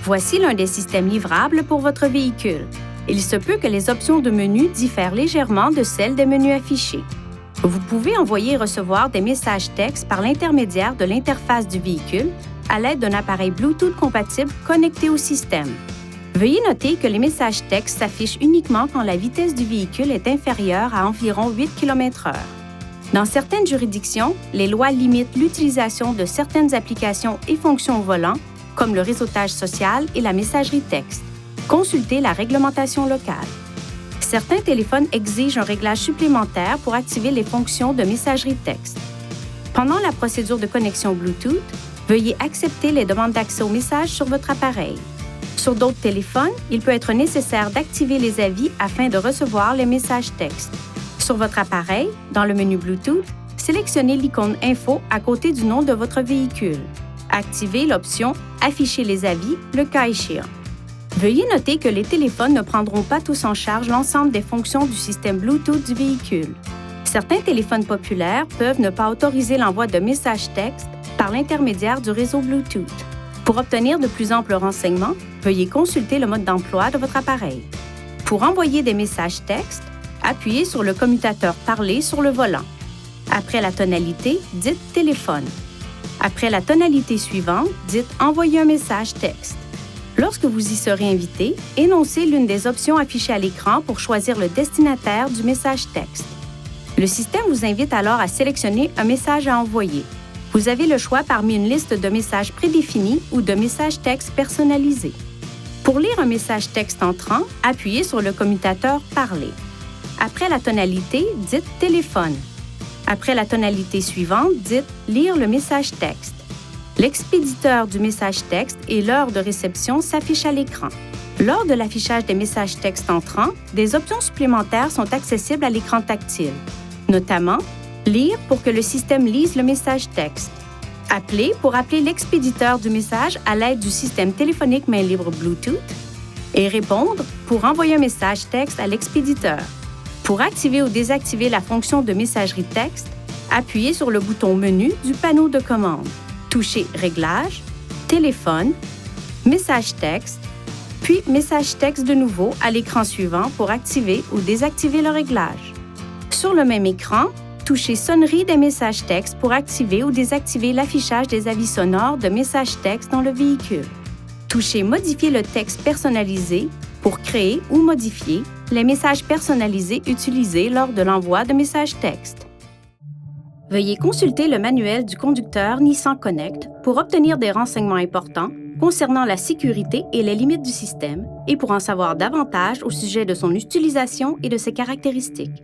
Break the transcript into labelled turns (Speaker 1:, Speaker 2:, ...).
Speaker 1: Voici l'un des systèmes livrables pour votre véhicule. Il se peut que les options de menu diffèrent légèrement de celles des menus affichés. Vous pouvez envoyer et recevoir des messages textes par l'intermédiaire de l'interface du véhicule à l'aide d'un appareil Bluetooth compatible connecté au système. Veuillez noter que les messages textes s'affichent uniquement quand la vitesse du véhicule est inférieure à environ 8 km/h. Dans certaines juridictions, les lois limitent l'utilisation de certaines applications et fonctions au volant, comme le réseautage social et la messagerie texte. Consultez la réglementation locale. Certains téléphones exigent un réglage supplémentaire pour activer les fonctions de messagerie texte. Pendant la procédure de connexion Bluetooth, veuillez accepter les demandes d'accès aux messages sur votre appareil. Sur d'autres téléphones, il peut être nécessaire d'activer les avis afin de recevoir les messages textes. Sur votre appareil, dans le menu Bluetooth, sélectionnez l'icône Info à côté du nom de votre véhicule. Activez l'option Afficher les avis, le cas échéant. Veuillez noter que les téléphones ne prendront pas tous en charge l'ensemble des fonctions du système Bluetooth du véhicule. Certains téléphones populaires peuvent ne pas autoriser l'envoi de messages textes par l'intermédiaire du réseau Bluetooth. Pour obtenir de plus amples renseignements, veuillez consulter le mode d'emploi de votre appareil. Pour envoyer des messages textes, appuyez sur le commutateur Parler sur le volant. Après la tonalité, dites « Téléphone ». Après la tonalité suivante, dites « Envoyer un message texte ». Lorsque vous y serez invité, énoncez l'une des options affichées à l'écran pour choisir le destinataire du message texte. Le système vous invite alors à sélectionner un message à envoyer. Vous avez le choix parmi une liste de messages prédéfinis ou de messages textes personnalisés. Pour lire un message texte entrant, appuyez sur le commutateur « Parler ». Après la tonalité, dites « Téléphone ». Après la tonalité suivante, dites « Lire le message texte ». L'expéditeur du message texte et l'heure de réception s'affichent à l'écran. Lors de l'affichage des messages textes entrants, des options supplémentaires sont accessibles à l'écran tactile, notamment Lire pour que le système lise le message texte, Appeler pour appeler l'expéditeur du message à l'aide du système téléphonique main libre Bluetooth et Répondre pour envoyer un message texte à l'expéditeur. Pour activer ou désactiver la fonction de messagerie texte, appuyez sur le bouton Menu du panneau de commande. Touchez Réglages, Téléphone, Message texte, puis Message texte de nouveau à l'écran suivant pour activer ou désactiver le réglage. Sur le même écran, touchez Sonnerie des messages textes pour activer ou désactiver l'affichage des avis sonores de messages textes dans le véhicule. Touchez Modifier le texte personnalisé pour créer ou modifier les messages personnalisés utilisés lors de l'envoi de messages textes. Veuillez consulter le manuel du conducteur Nissan Connect pour obtenir des renseignements importants concernant la sécurité et les limites du système et pour en savoir davantage au sujet de son utilisation et de ses caractéristiques.